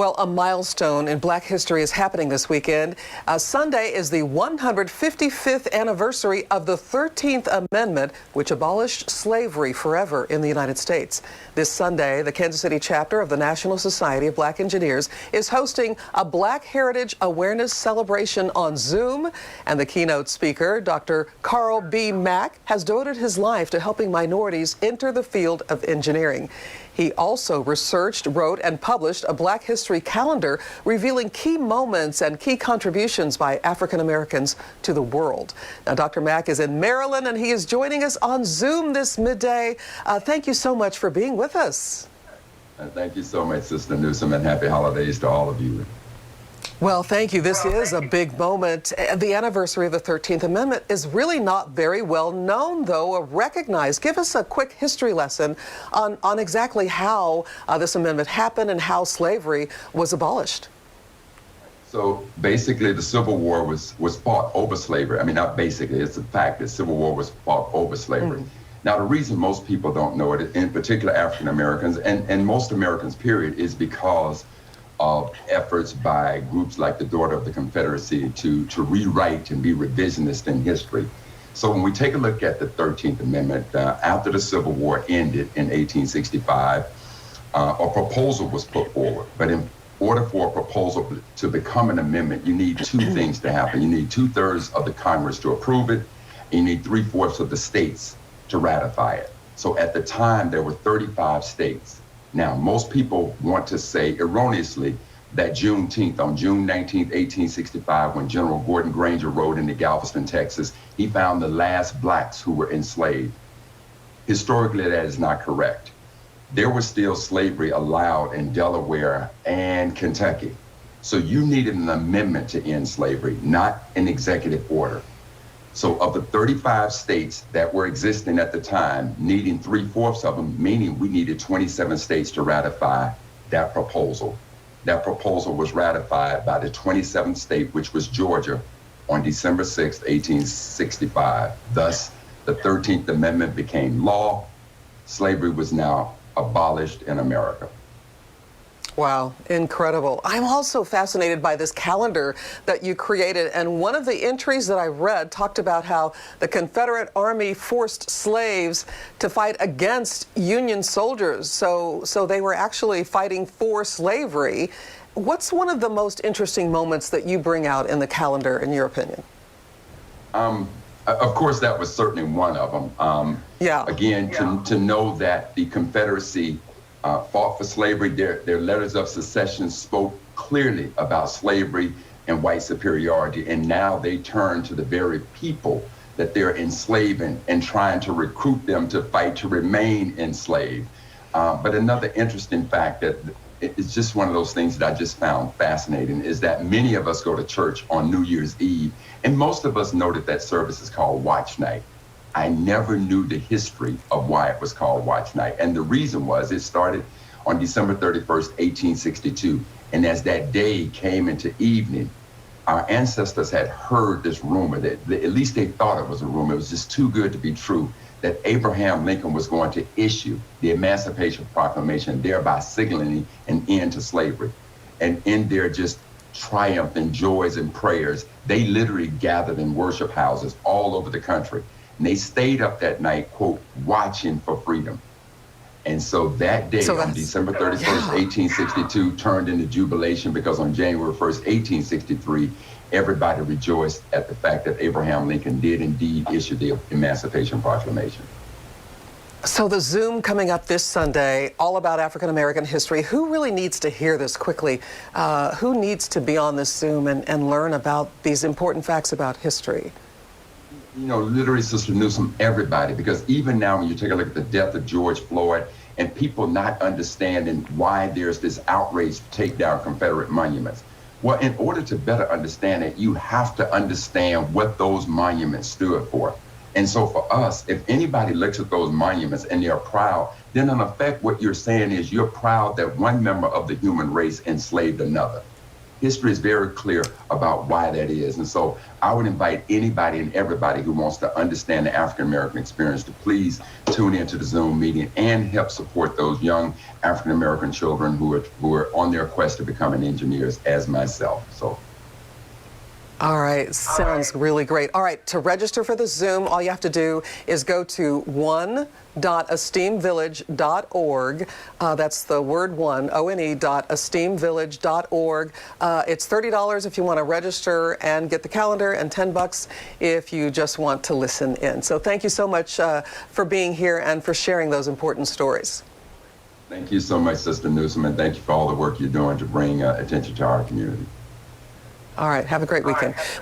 Well, a milestone in Black history is happening this weekend. Sunday is the 155th anniversary of the 13th Amendment, which abolished slavery forever in the United States. This Sunday, the Kansas City chapter of the National Society of Black Engineers is hosting a Black Heritage Awareness celebration on Zoom. And the keynote speaker, Dr. Carl B. Mack, has devoted his life to helping minorities enter the field of engineering. He also researched, wrote, and published a Black History calendar revealing key moments and key contributions by African Americans to the world. Now, Dr. Mack is in Maryland, and he is joining us on Zoom this midday. Thank you so much for being with us. Thank you so much, Sister Newsom, and happy holidays to all of you. Well, thank you. This is a big moment. The anniversary of the 13th Amendment is really not very well known, though, or recognized. Give us a quick history lesson on exactly how this amendment happened and how slavery was abolished. So basically, the Civil War was fought over slavery. I mean, not basically, it's a fact. The Civil War was fought over slavery. Now, the reason most people don't know it, in particular African Americans and most Americans, period, is because of efforts by groups like the Daughter of the Confederacy to rewrite and be revisionist in history. So when we take a look at the 13th Amendment, after the Civil War ended in 1865, a proposal was put forward. But in order for a proposal to become an amendment, you need two things to happen. You need 2/3 of the Congress to approve it, and you need 3/4 of the states to ratify it. So at the time, there were 35 states. Now, most people want to say erroneously that Juneteenth, on June 19th, 1865, when General Gordon Granger rode into Galveston, Texas, he found the last blacks who were enslaved. Historically, that is not correct. There was still slavery allowed in Delaware and Kentucky. So you needed an amendment to end slavery, not an executive order. So of the 35 states that were existing at the time, needing 3/4 of them, meaning we needed 27 states to ratify that proposal. That proposal was ratified by the 27th state, which was Georgia, on December 6, 1865. Thus, the 13th Amendment became law. Slavery was now abolished in America. Wow, incredible. I'm also fascinated by this calendar that you created, and one of the entries that I read talked about how the Confederate Army forced slaves to fight against Union soldiers, so they were actually fighting for slavery. What's one of the most interesting moments that you bring out in the calendar, in your opinion? Of course, that was certainly one of them. To know that the Confederacy fought for slavery. Their letters of secession spoke clearly about slavery and white superiority, and now they turn to the very people that they're enslaving and trying to recruit them to fight to remain enslaved. But another interesting fact that it's just one of those things that I just found fascinating is that many of us go to church on New Year's Eve, and most of us know that service is called Watch Night. I never knew the history of why it was called Watch Night. And the reason was it started on December 31st, 1862. And as that day came into evening, our ancestors had heard this rumor, that at least they thought it was a rumor, it was just too good to be true, that Abraham Lincoln was going to issue the Emancipation Proclamation, thereby signaling an end to slavery. And in their just triumph and joys and prayers, they literally gathered in worship houses all over the country. And they stayed up that night, quote, watching for freedom. And so that day, on December 31st, 1862, turned into jubilation, because on January 1st, 1863, everybody rejoiced at the fact that Abraham Lincoln did indeed issue the Emancipation Proclamation. So the Zoom coming up this Sunday, all about African American history. Who really needs to hear this quickly? Who needs to be on this Zoom and learn about these important facts about history? You know, literally, Sister Newsom, everybody, because even now when you take a look at the death of George Floyd and people not understanding why there's this outrage to take down Confederate monuments. Well, in order to better understand it, you have to understand what those monuments stood for. And so for us, if anybody looks at those monuments and they're proud, then in effect, what you're saying is you're proud that one member of the human race enslaved another. history is very clear about why that is. And so I would invite anybody and everybody who wants to understand the African American experience to please tune into the Zoom meeting and help support those young African American children who are on their quest to becoming engineers, as myself. So. All right, sounds really great. All right, to register for the Zoom, all you have to do is go to one.asteamvillage.org. That's the word one, one.asteamvillage.org. It's $30 if you want to register and get the calendar, and $10 if you just want to listen in. So thank you so much for being here and for sharing those important stories. Thank you so much, Sister Newsom, and thank you for all the work you're doing to bring attention to our community. All right, have a great weekend. Well.